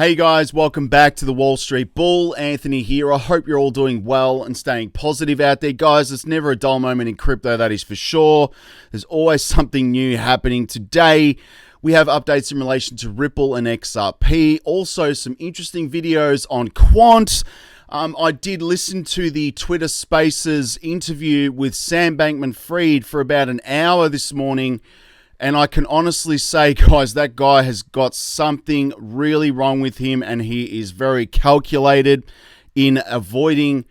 Hey guys, welcome back to the Wall Street Bull. Anthony here. I hope you're all doing well and staying positive out there. Guys, there's never a dull moment in crypto, that is for sure. There's always something new happening. Today, we have updates in relation to Ripple and XRP. Also, some interesting videos on Quant. I did listen to the Twitter Spaces interview with Sam Bankman-Fried for about an hour this morning. And I can honestly say, guys, that guy has got something really wrong with him, and he is very calculated in avoiding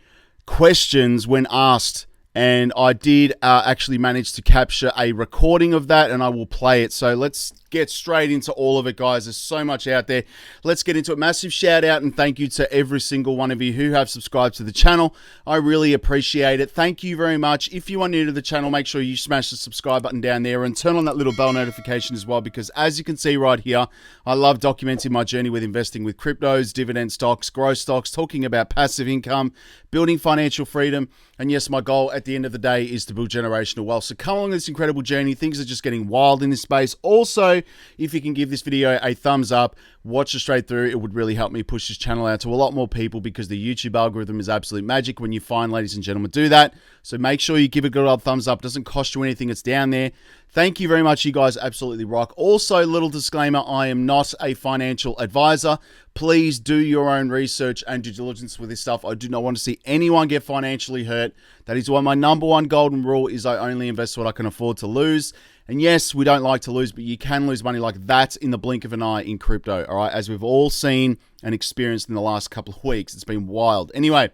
questions when asked. And I did actually manage to capture a recording of that, and I will play it. So let's get straight into all of it, guys. There's so much out there. Let's get into it. Massive shout out and thank you to every single one of you who have subscribed to the channel. I really appreciate it. Thank you very much. If you are new to the channel, make sure you smash the subscribe button down there and turn on that little bell notification as well, because as you can see right here, I love documenting my journey with investing with cryptos, dividend stocks, growth stocks, talking about passive income, building financial freedom. And yes, my goal at the end of the day is to build generational wealth. So come along this incredible journey. Things are just getting wild in this space. Also, if you can give this video a thumbs up, watch it straight through, it would really help me push this channel out to a lot more people, because the YouTube algorithm is absolute magic when you find, ladies and gentlemen, do that. So make sure you give it a good old thumbs up. It doesn't cost you anything. It's down there. Thank you very much. You guys absolutely rock. Also, little disclaimer, I am not a financial advisor. Please do your own research and due diligence with this stuff. I do not want to see anyone get financially hurt. That is why my number one golden rule is I only invest what I can afford to lose. And yes, we don't like to lose, but you can lose money like that in the blink of an eye in crypto, all right? As we've all seen and experienced in the last couple of weeks. It's been wild. Anyway,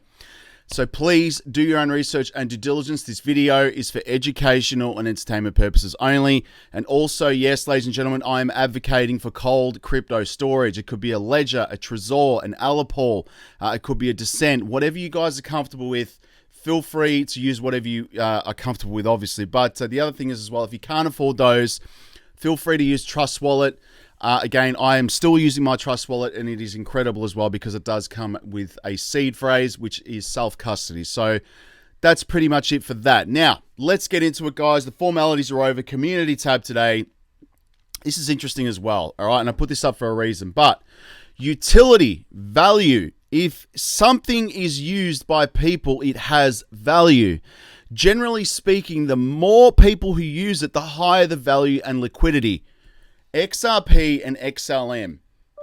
so please do your own research and due diligence. This video is for educational and entertainment purposes only. And also, yes, ladies and gentlemen, I am advocating for cold crypto storage. It could be a Ledger, a Trezor, an Alipol. It could be a Descent. Whatever you guys are comfortable with, feel free to use whatever you are comfortable with, obviously. But the other thing is as well, if you can't afford those, feel free to use Trust Wallet. Again, I am still using my Trust Wallet, and it is incredible as well, because it does come with a seed phrase, which is self-custody. So that's pretty much it for that. Now, let's get into it, guys. The formalities are over. Community tab today. This is interesting as well, all right? And I put this up for a reason. But utility, value. If something is used by people, it has value. Generally speaking, the more people who use it, the higher the value and liquidity. XRP and XLM,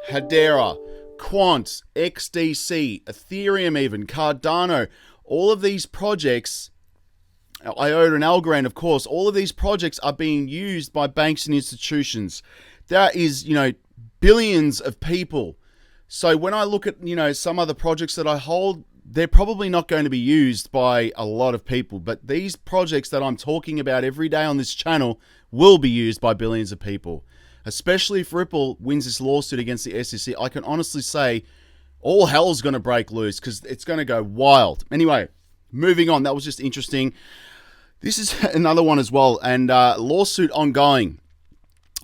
Hedera, Quant, XDC, Ethereum even, Cardano, all of these projects, IOTA and Algorand, of course, all of these projects are being used by banks and institutions. There is, billions of people. So when I look at, some other projects that I hold, they're probably not going to be used by a lot of people. But these projects that I'm talking about every day on this channel will be used by billions of people. Especially if Ripple wins this lawsuit against the SEC, I can honestly say all hell's going to break loose, because it's going to go wild. Anyway, moving on. That was just interesting. This is another one as well, and lawsuit ongoing.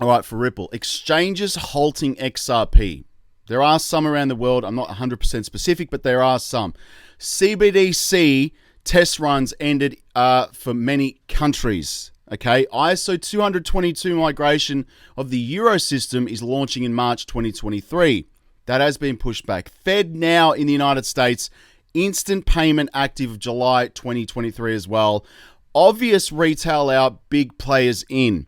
All right, for Ripple. Exchanges halting XRP. There are some around the world. I'm not 100% specific, but there are some. CBDC test runs ended for many countries. Okay, ISO 222 migration of the Euro system is launching in March 2023. That has been pushed back. Fed now in the United States, instant payment active of July 2023 as well. Obvious retail out, big players in.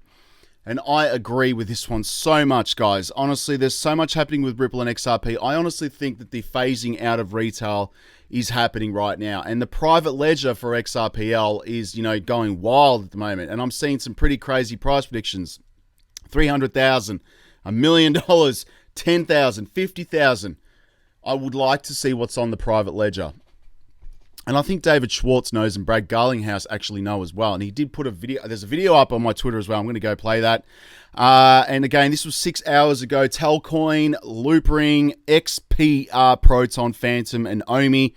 And I agree with this one so much, guys. Honestly, there's so much happening with Ripple and XRP. I honestly think that the phasing out of retail is happening right now. And the private ledger for XRPL is, going wild at the moment. And I'm seeing some pretty crazy price predictions. 300,000, $1 million, 10,000, 50,000. I would like to see what's on the private ledger. And I think David Schwartz knows, and Brad Garlinghouse actually know as well. And he did put a video. There's a video up on my Twitter as well. I'm going to go play that. And again, this was 6 hours ago. Telcoin, Loopring, XPR, Proton, Phantom, and Omi.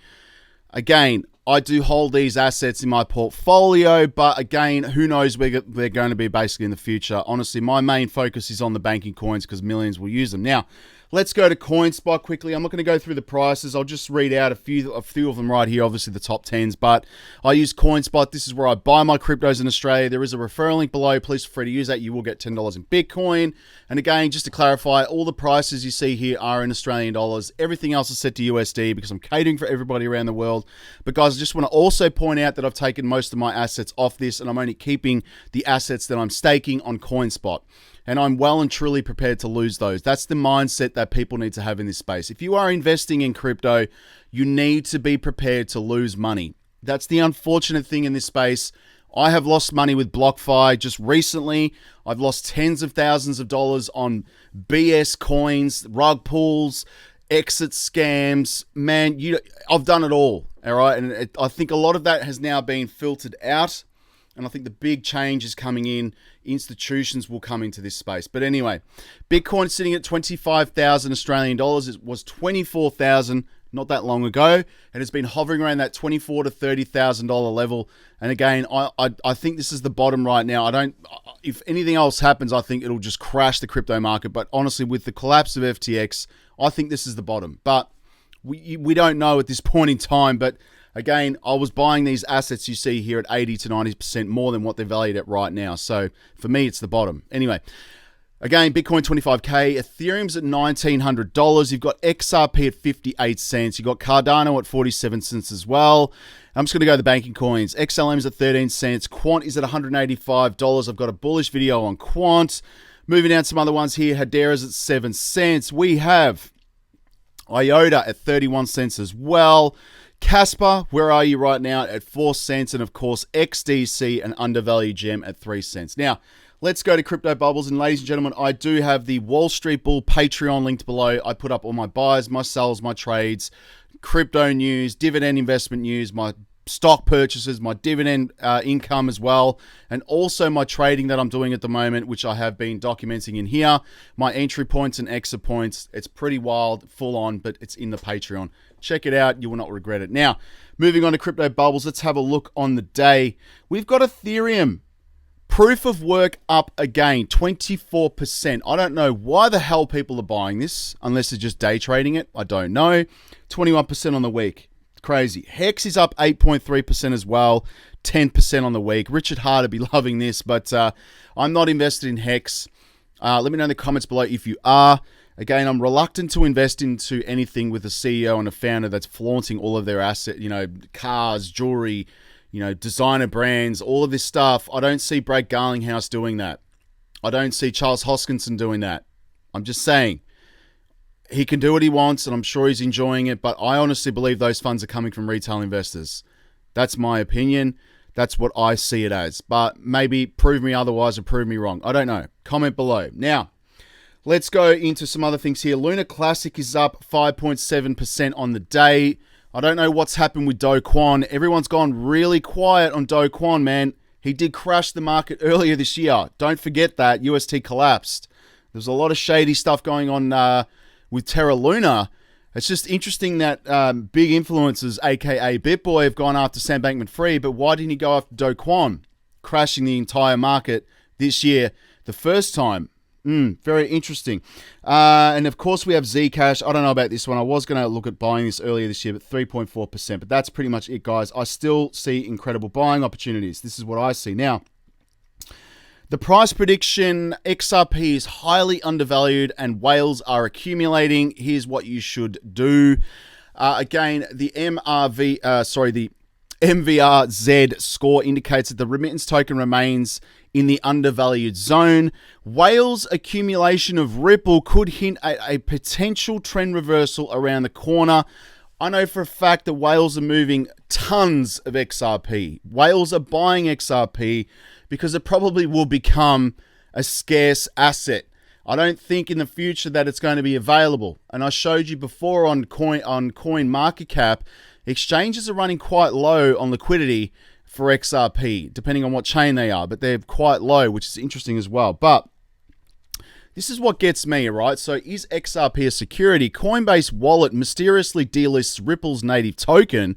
Again, I do hold these assets in my portfolio, but again, who knows where they're going to be basically in the future. Honestly, my main focus is on the banking coins, because millions will use them. Now, Let's go to CoinSpot quickly. I'm not going to go through the prices. I'll just read out a few of them right here, obviously the top 10s, but I use CoinSpot. This is where I buy my cryptos in Australia. There is a referral link below. Please feel free to use that. You will get $10 in Bitcoin. And again, just to clarify, all the prices you see here are in Australian dollars. Everything else is set to USD because I'm catering for everybody around the world. But guys, I just want to also point out that I've taken most of my assets off this and I'm only keeping the assets that I'm staking on CoinSpot. And I'm well and truly prepared to lose those. That's the mindset that people need to have in this space. If you are investing in crypto, you need to be prepared to lose money. That's the unfortunate thing in this space. I have lost money with BlockFi just recently. I've lost tens of thousands of dollars on BS coins, rug pulls, exit scams. Man, I've done it all right? And I think a lot of that has now been filtered out. And I think the big change is coming in. Institutions will come into this space. But anyway, Bitcoin sitting at 25,000 Australian dollars. It was 24,000 not that long ago. And it's been hovering around that $24,000 to $30,000 level. And again, I think this is the bottom right now. If anything else happens, I think it'll just crash the crypto market. But honestly, with the collapse of FTX, I think this is the bottom. But we don't know at this point in time. But again, I was buying these assets you see here at 80 to 90% more than what they're valued at right now. So for me, it's the bottom. Anyway, again, Bitcoin 25K, Ethereum's at $1,900. You've got XRP at 58 cents. You've got Cardano at 47 cents as well. I'm just going to go to the banking coins. XLM's at 13 cents. Quant is at $185. I've got a bullish video on Quant. Moving down some other ones here. Hedera's at 7 cents. We have IOTA at 31 cents as well. Casper, where are you right now? At 4 cents. And of course, XDC, an undervalued gem, at 3 cents. Now, let's go to Crypto Bubbles. And ladies and gentlemen, I do have the Wall Street Bull Patreon linked below. I put up all my buys, my sells, my trades, crypto news, dividend investment news, my stock purchases, my dividend income as well, and also my trading that I'm doing at the moment, which I have been documenting in here, my entry points and exit points. It's pretty wild, full on, but it's in the Patreon. Check it out. You will not regret it. Now, moving on to Crypto Bubbles, let's have a look on the day. We've got Ethereum. Proof of work up again, 24%. I don't know why the hell people are buying this, unless they're just day trading it. I don't know. 21% on the week. Crazy. Hex is up 8.3% as well, 10% on the week. Richard Hart would be loving this, but I'm not invested in Hex. Let me know in the comments below if you are. Again, I'm reluctant to invest into anything with a CEO and a founder that's flaunting all of their assets, cars, jewelry, designer brands, all of this stuff. I don't see Brad Garlinghouse doing that. I don't see Charles Hoskinson doing that. I'm just saying. He can do what he wants, and I'm sure he's enjoying it, but I honestly believe those funds are coming from retail investors. That's my opinion. That's what I see it as. But maybe prove me otherwise or prove me wrong. I don't know. Comment below. Now, let's go into some other things here. Lunar Classic is up 5.7% on the day. I don't know what's happened with Do Kwon. Everyone's gone really quiet on Do Kwon, man. He did crash the market earlier this year. Don't forget that. UST collapsed. There's a lot of shady stuff going on with Terra Luna. It's just interesting that big influencers, aka BitBoy, have gone after Sam Bankman-Fried, but why didn't he go after Do Kwon, crashing the entire market this year the first time? Very interesting. And of course we have Zcash. I don't know about this one. I was going to look at buying this earlier this year, but 3.4%. But that's pretty much it, guys. I still see incredible buying opportunities. This is what I see. Now, the price prediction, XRP is highly undervalued and whales are accumulating. Here's what you should do. Again, the the MVRZ score indicates that the remittance token remains in the undervalued zone. Whales accumulation of Ripple could hint at a potential trend reversal around the corner. I know for a fact that whales are moving tons of XRP. Whales are buying XRP because it probably will become a scarce asset. I don't think in the future that it's going to be available. And I showed you before on Coin Market Cap, exchanges are running quite low on liquidity for XRP, depending on what chain they are, but they're quite low, which is interesting as well. But this is what gets me, right? So is XRP a security? Coinbase wallet mysteriously delists Ripple's native token.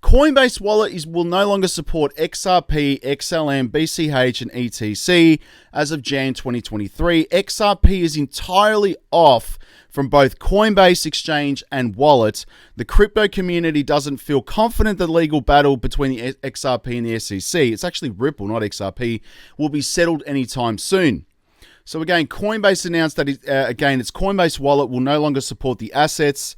Coinbase Wallet will no longer support XRP, XLM, BCH, and ETC as of Jan 2023. XRP is entirely off from both Coinbase Exchange and Wallet. The crypto community doesn't feel confident the legal battle between the XRP and the SEC, it's actually Ripple, not XRP, will be settled anytime soon. So again, Coinbase announced that its Coinbase Wallet will no longer support the assets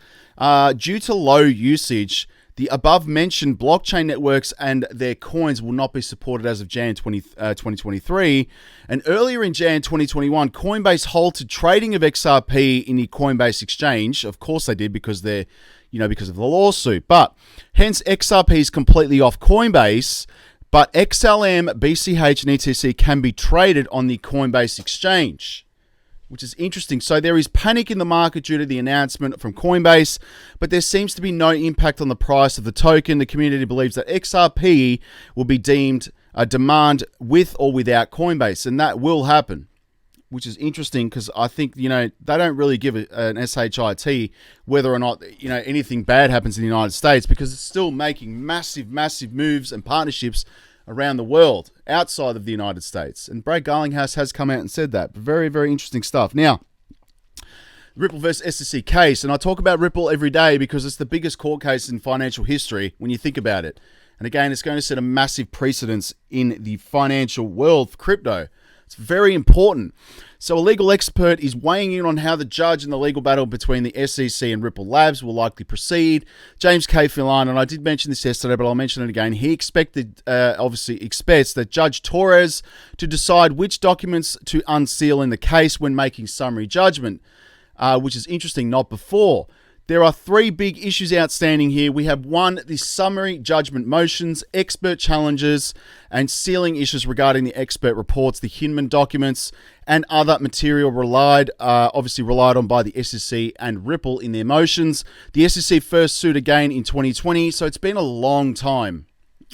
due to low usage. The above-mentioned blockchain networks and their coins will not be supported as of Jan 2023. And earlier in Jan 2021, Coinbase halted trading of XRP in the Coinbase exchange. Of course they did because because of the lawsuit. But hence XRP is completely off Coinbase. But XLM, BCH, and ETC can be traded on the Coinbase exchange, which is interesting. So there is panic in the market due to the announcement from Coinbase, but there seems to be no impact on the price of the token. The community believes that XRP will be deemed a demand with or without Coinbase, and that will happen, which is interesting because I think, they don't really give an SHIT whether or not, anything bad happens in the United States, because it's still making massive, massive moves and partnerships around the world outside of the United States. And Brad Garlinghouse has come out and said that. Very, very interesting stuff. Now, Ripple versus SEC case, and I talk about Ripple every day because it's the biggest court case in financial history when you think about it. And again, it's going to set a massive precedence in the financial world for crypto. It's very important. So a legal expert is weighing in on how the judge in the legal battle between the SEC and Ripple Labs will likely proceed. James K. Filan, and I did mention this yesterday, but I'll mention it again. He expects that Judge Torres to decide which documents to unseal in the case when making summary judgment, which is interesting, not before. There are three big issues outstanding here. We have one, the summary judgment motions, expert challenges, and sealing issues regarding the expert reports, the Hinman documents, and other material relied on by the SEC and Ripple in their motions. The SEC first sued again in 2020, so it's been a long time.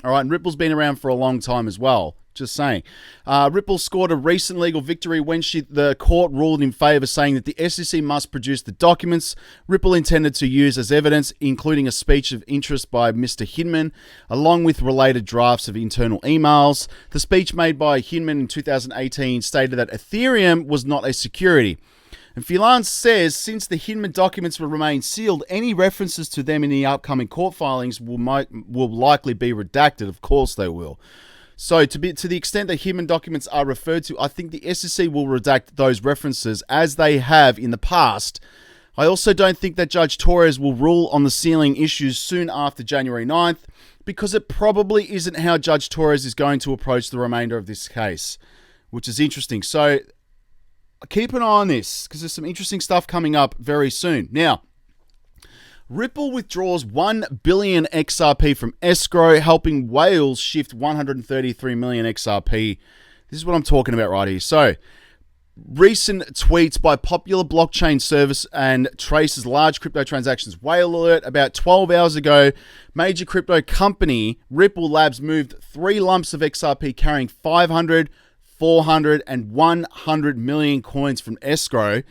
All right, and Ripple's been around for a long time as well. Just saying. Ripple scored a recent legal victory when the court ruled in favor, saying that the SEC must produce the documents Ripple intended to use as evidence, including a speech of interest by Mr. Hinman, along with related drafts of internal emails. The speech made by Hinman in 2018 stated that Ethereum was not a security. And Filan says, since the Hinman documents will remain sealed, any references to them in the upcoming court filings will likely be redacted. Of course they will. So to the extent that Hinman documents are referred to, I think the SEC will redact those references as they have in the past. I also don't think that Judge Torres will rule on the sealing issues soon after January 9th, because it probably isn't how Judge Torres is going to approach the remainder of this case, which is interesting. So keep an eye on this, because there's some interesting stuff coming up very soon. Now, Ripple withdraws 1 billion XRP from escrow, helping whales shift 133 million XRP. This is what I'm talking about right here. So, recent tweets by popular blockchain service and traces large crypto transactions. Whale alert, about 12 hours ago, major crypto company Ripple Labs moved 3 lumps of XRP carrying 500, 400, and 100 million coins from escrow.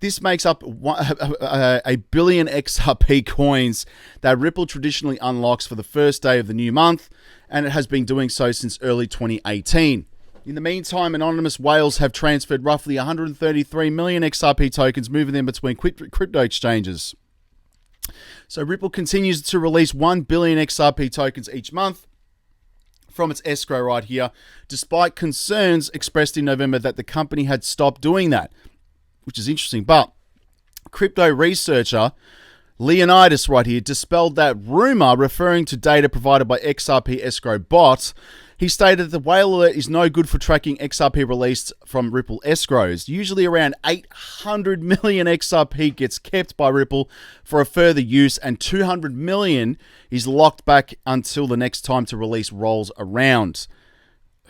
This makes up a billion XRP coins that Ripple traditionally unlocks for the first day of the new month, and it has been doing so since early 2018. In the meantime, anonymous whales have transferred roughly 133 million XRP tokens, moving them between crypto exchanges. So Ripple continues to release 1 billion XRP tokens each month from its escrow right here, despite concerns expressed in November that the company had stopped doing that, which is interesting. But crypto researcher Leonidas right here dispelled that rumor, referring to data provided by XRP escrow bot. He stated that the whale alert is no good for tracking XRP released from Ripple escrows. Usually around 800 million XRP gets kept by Ripple for a further use, and 200 million is locked back until the next time to release rolls around.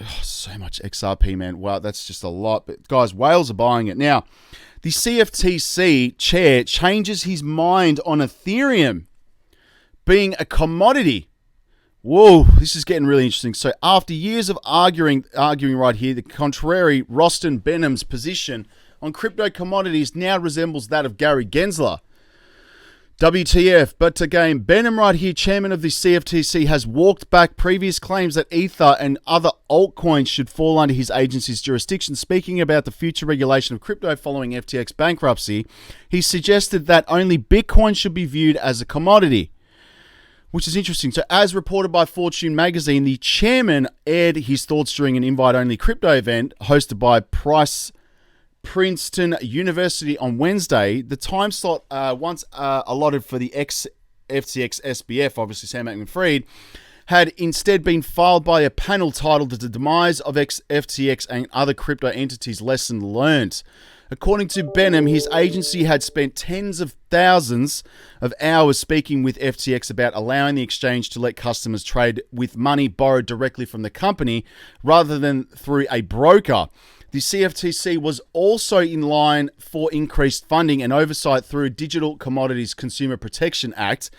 Oh, so much XRP, man. Wow, that's just a lot. But guys, whales are buying it. Now, the Cftc chair changes his mind on Ethereum being a commodity. Whoa, this is getting really interesting. So after years of arguing right here, the contrary Rostin Benham's position on crypto commodities now resembles that of Gary Gensler. WTF, but again, Benham right here, chairman of the CFTC, has walked back previous claims that Ether and other altcoins should fall under his agency's jurisdiction. Speaking about the future regulation of crypto following FTX bankruptcy, he suggested that only Bitcoin should be viewed as a commodity, which is interesting. So as reported by Fortune magazine, the chairman aired his thoughts during an invite-only crypto event hosted by Princeton University on Wednesday. The time slot once allotted for the FTX SBF, obviously Sam Bankman-Fried, had instead been filed by a panel titled The Demise of FTX and Other Crypto Entities Lesson Learned. According to Benham, his agency had spent tens of thousands of hours speaking with FTX about allowing the exchange to let customers trade with money borrowed directly from the company rather than through a broker. The CFTC was also in line for increased funding and oversight through Digital Commodities Consumer Protection Act.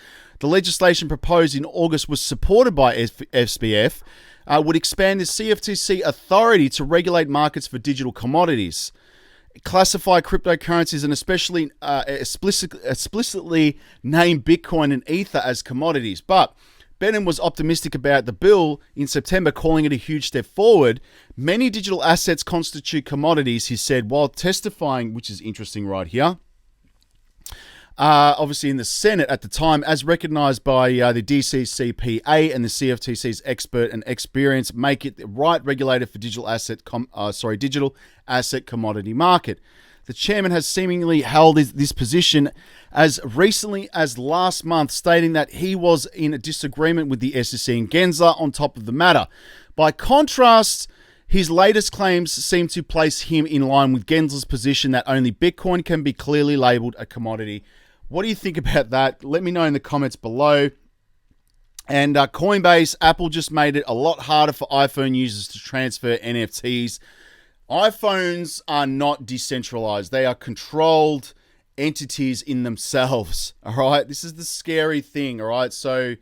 The legislation proposed in August was supported by SBF, would expand the CFTC authority to regulate markets for digital commodities, classify cryptocurrencies, and especially explicitly name Bitcoin and Ether as commodities. But Benham was optimistic about the bill in September, calling it a huge step forward. Many digital assets constitute commodities, he said, while testifying, which is interesting right here, obviously in the Senate at the time, as recognized by the DCCPA and the CFTC's expert and experience, make it the right regulator for digital asset commodity market. The chairman has seemingly held this position as recently as last month, stating that he was in a disagreement with the SEC and Gensler on top of the matter. By contrast, his latest claims seem to place him in line with Gensler's position that only Bitcoin can be clearly labeled a commodity. What do you think about that? Let me know in the comments below. And Coinbase, Apple just made it a lot harder for iPhone users to transfer NFTs. iPhones are not decentralized. They are controlled entities in themselves, all right? This is the scary thing, all right? So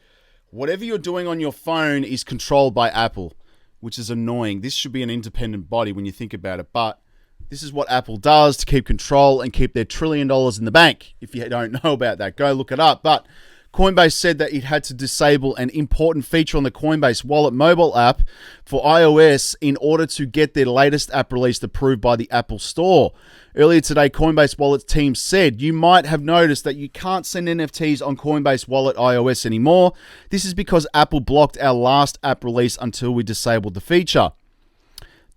whatever you're doing on your phone is controlled by Apple, which is annoying. This should be an independent body when you think about it, but this is what Apple does to keep control and keep their $1 trillion in the bank. If you don't know about that, go look it up. But Coinbase said that it had to disable an important feature on the Coinbase Wallet mobile app for iOS in order to get their latest app release approved by the Apple Store. Earlier today, Coinbase Wallet team said, you might have noticed that you can't send NFTs on Coinbase Wallet iOS anymore. This is because Apple blocked our last app release until we disabled the feature.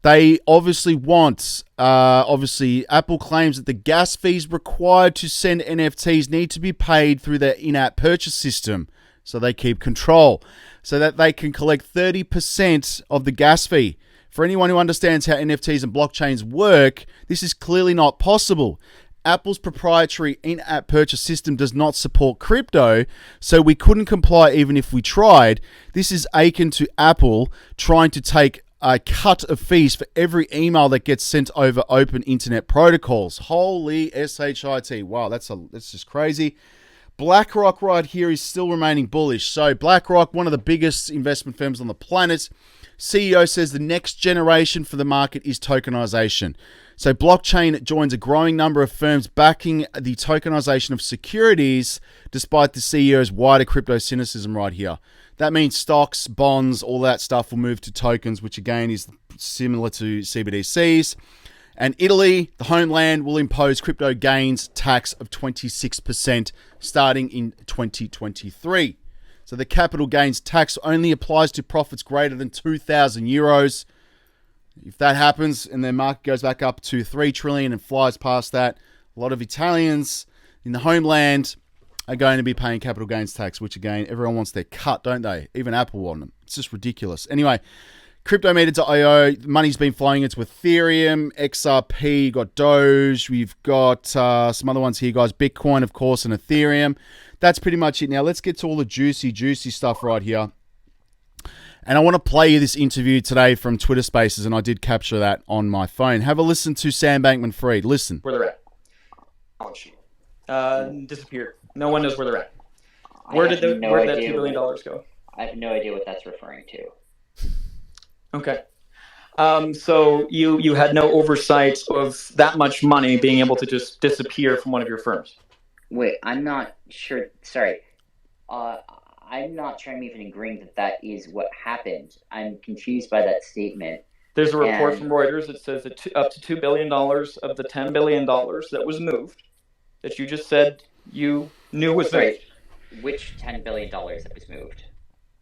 They obviously want, Apple claims that the gas fees required to send NFTs need to be paid through their in-app purchase system, so they keep control, so that they can collect 30% of the gas fee. For anyone who understands how NFTs and blockchains work, this is clearly not possible. Apple's proprietary in-app purchase system does not support crypto, so we couldn't comply even if we tried. This is akin to Apple trying to take a cut of fees for every email that gets sent over open internet protocols. Holy shit. Wow, that's just crazy. BlackRock right here is still remaining bullish. So BlackRock, one of the biggest investment firms on the planet, CEO says the next generation for the market is tokenization. So blockchain joins a growing number of firms backing the tokenization of securities, despite the CEO's wider crypto cynicism right here. That means stocks, bonds, all that stuff will move to tokens, which again is similar to CBDCs. And Italy, the homeland, will impose crypto gains tax of 26% starting in 2023. So the capital gains tax only applies to profits greater than 2,000 euros. If that happens and their market goes back up to 3 trillion and flies past that, a lot of Italians in the homeland are going to be paying capital gains tax, which again, everyone wants their cut, don't they? Even Apple want them. It's just ridiculous. Anyway, Cryptometer.io, money's been flowing into Ethereum, XRP, got Doge, we've got some other ones here, guys, Bitcoin, of course, and Ethereum. That's pretty much it. Now, let's get to all the juicy stuff right here. And I want to play you this interview today from Twitter Spaces, and I did capture that on my phone. Have a listen to Sam Bankman-Fried. Listen. Where they're at. Balance sheet. Disappeared. No one knows where they're at. Where did that $2 billion go? I have no idea what that's referring to. Okay. So you had no oversight of that much money being able to just disappear from one of your firms? Wait, I'm not sure. Sorry. I'm not sure I'm even agreeing that that is what happened. I'm confused by that statement. There's a report from Reuters that says that up to $2 billion of the $10 billion that was moved, that you just said you knew was moved. Which $10 billion that was moved?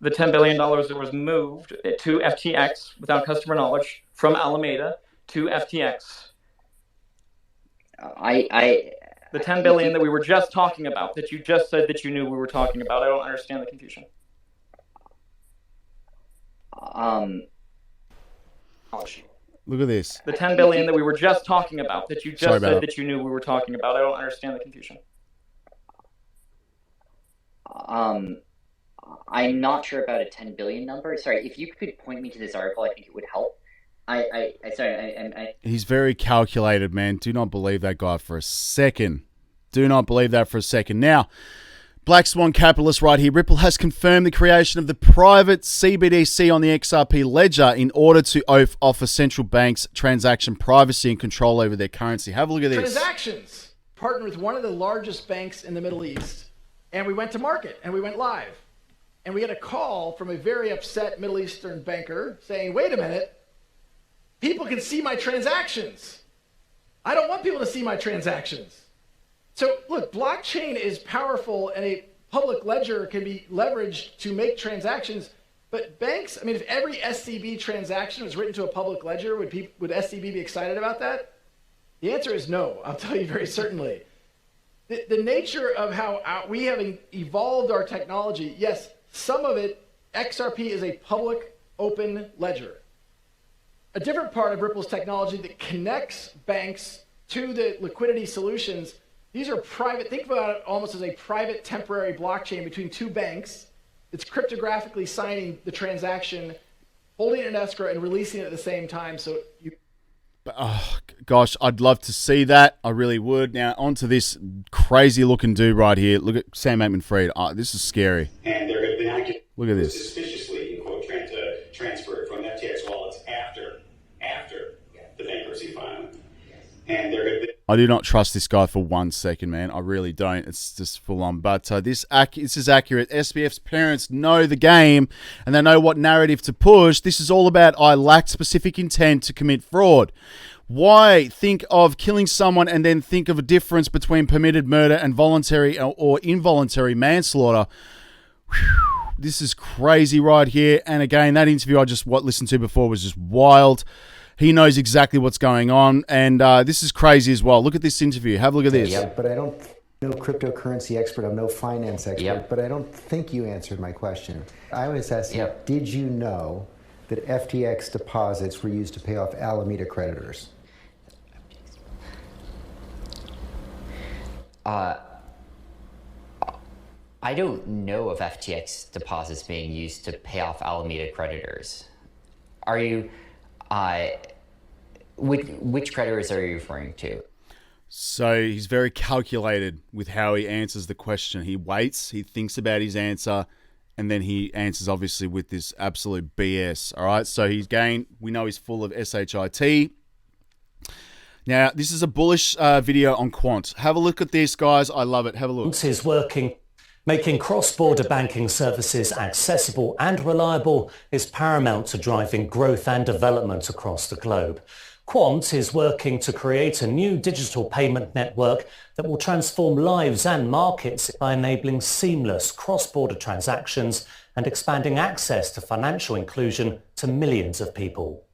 The $10 billion that was moved to FTX without customer knowledge from Alameda to FTX. The 10 billion that we were just talking about, that you just said that you knew we were talking about. I don't understand the confusion. Look at this. The 10 billion that we were just talking about, that you just said that you knew we were talking about. I don't understand the confusion. I'm not sure about a 10 billion number. Sorry, if you could point me to this article, I think it would help. He's very calculated, man. Do not believe that guy for a second. Do not believe that for a second. Now, Black Swan Capitalist right here. Ripple has confirmed the creation of the private CBDC on the XRP ledger in order to offer central banks transaction privacy and control over their currency. Have a look at this. Transactions. Partnered with one of the largest banks in the Middle East. And we went to market and we went live. And we had a call from a very upset Middle Eastern banker saying, wait a minute, people can see my transactions. I don't want people to see my transactions. So look, blockchain is powerful and a public ledger can be leveraged to make transactions. But banks, I mean, if every SCB transaction was written to a public ledger, would SCB be excited about that? The answer is no, I'll tell you very certainly. The nature of how we have evolved our technology, yes, some of it, XRP is a public open ledger. A different part of Ripple's technology that connects banks to the liquidity solutions, these are private, think about it almost as a private temporary blockchain between two banks. It's cryptographically signing the transaction, holding it in escrow and releasing it at the same time. So you... Oh, gosh, I'd love to see that. I really would. Now, onto this crazy looking dude right here. Look at Sam Bankman-Fried. Oh, this is scary. And they're going to be accurate. Look at this. Suspiciously, in quote, trying to transfer it from FTX wallets after the bankruptcy filing. And they're going to be... I do not trust this guy for 1 second, man. I really don't. It's just full on. But this is accurate. SBF's parents know the game and they know what narrative to push. This is all about I lacked specific intent to commit fraud. Why think of killing someone and then think of a difference between permitted murder and voluntary or involuntary manslaughter? Whew. This is crazy right here. And again, that interview I just listened to before was just wild. He knows exactly what's going on, and this is crazy as well. Look at this interview. Have a look at this. Yeah, but I don't know cryptocurrency expert. I'm no finance expert, but I don't think you answered my question. I was asking, did you know that FTX deposits were used to pay off Alameda creditors? I don't know of FTX deposits being used to pay off Alameda creditors. Are you... which creditors are you referring to? So he's very calculated with how he answers the question. He waits, he thinks about his answer, and then he answers obviously with this absolute BS. All right, so we know he's full of SHIT. Now, this is a bullish video on Quant. Have a look at this, guys. I love it. Have a look. Quant is making cross-border banking services accessible and reliable is paramount to driving growth and development across the globe. Quant is working to create a new digital payment network that will transform lives and markets by enabling seamless cross-border transactions and expanding access to financial inclusion to millions of people.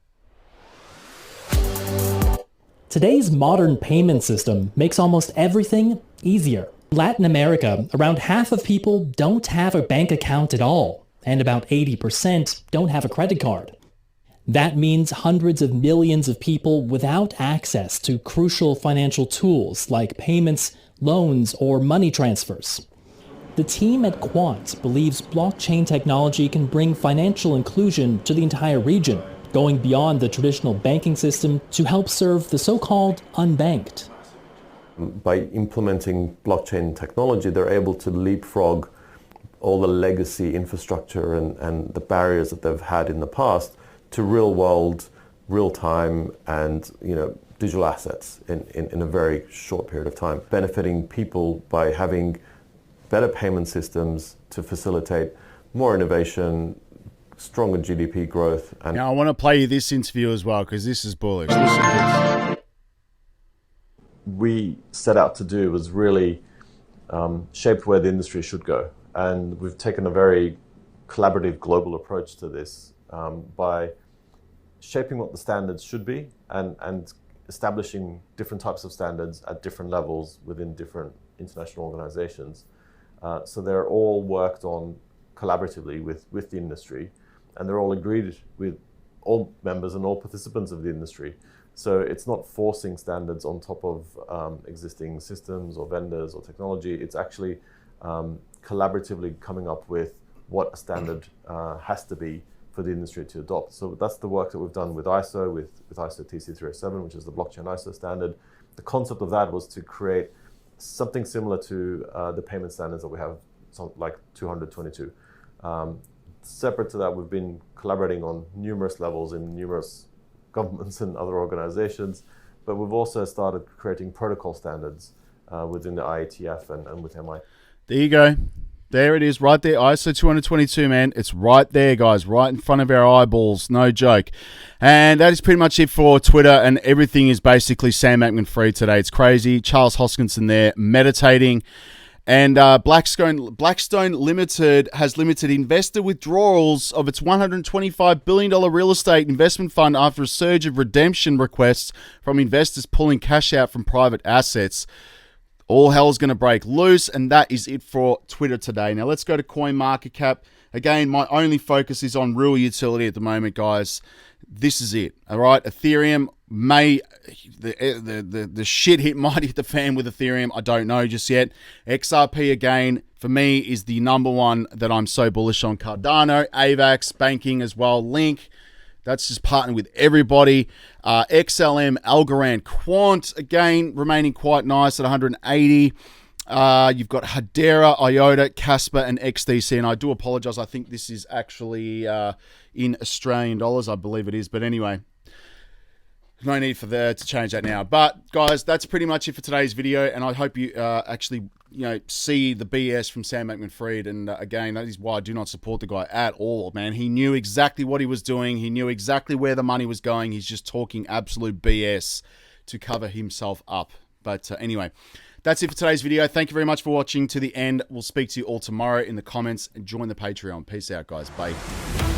Today's modern payment system makes almost everything easier. In Latin America, around half of people don't have a bank account at all, and about 80% don't have a credit card. That means hundreds of millions of people without access to crucial financial tools like payments, loans, or money transfers. The team at Quant believes blockchain technology can bring financial inclusion to the entire region, going beyond the traditional banking system to help serve the so-called unbanked. By implementing blockchain technology, they're able to leapfrog all the legacy infrastructure and the barriers that they've had in the past to real world, real time, and digital assets in a very short period of time, benefiting people by having better payment systems to facilitate more innovation, stronger GDP growth. And now I want to play you this interview as well, because this is bullish. Listen to this. We set out to do was really shape where the industry should go. And we've taken a very collaborative global approach to this by shaping what the standards should be and establishing different types of standards at different levels within different international organizations. So they're all worked on collaboratively with the industry, and they're all agreed with all members and all participants of the industry. So it's not forcing standards on top of existing systems or vendors or technology. It's actually collaboratively coming up with what a standard has to be for the industry to adopt. So that's the work that we've done with ISO, with ISO TC307, which is the blockchain ISO standard. The concept of that was to create something similar to the payment standards that we have, like 222. Separate to that, we've been collaborating on numerous levels in numerous governments and other organizations, but we've also started creating protocol standards within the IETF and with MI. There you go. There it is, right there. ISO 222, man. It's right there, guys, right in front of our eyeballs. No joke. And that is pretty much it for Twitter, and everything is basically Sam Bankman-Fried today. It's crazy. Charles Hoskinson there meditating. And Blackstone Limited has limited investor withdrawals of its $125 billion real estate investment fund after a surge of redemption requests from investors pulling cash out from private assets. All hell's going to break loose, and that is it for Twitter today. Now let's go to CoinMarketCap. Again, my only focus is on real utility at the moment, guys. This is it, all right? Ethereum the shit might hit the fan with Ethereum. I don't know just yet. XRP, again, for me, is the number one that I'm so bullish on. Cardano, AVAX, banking as well. Link, that's just partnering with everybody. XLM, Algorand, Quant, again, remaining quite nice at 180. You've got Hedera, IOTA, Casper, and XDC. And I do apologize. I think this is actually in Australian dollars. I believe it is. But anyway, no need for to change that now. But guys, that's pretty much it for today's video. And I hope you actually see the BS from Sam Bankman-Fried. And again, that is why I do not support the guy at all, man. He knew exactly what he was doing. He knew exactly where the money was going. He's just talking absolute BS to cover himself up. But anyway, that's it for today's video. Thank you very much for watching to the end. We'll speak to you all tomorrow in the comments, and join the Patreon. Peace out, guys. Bye.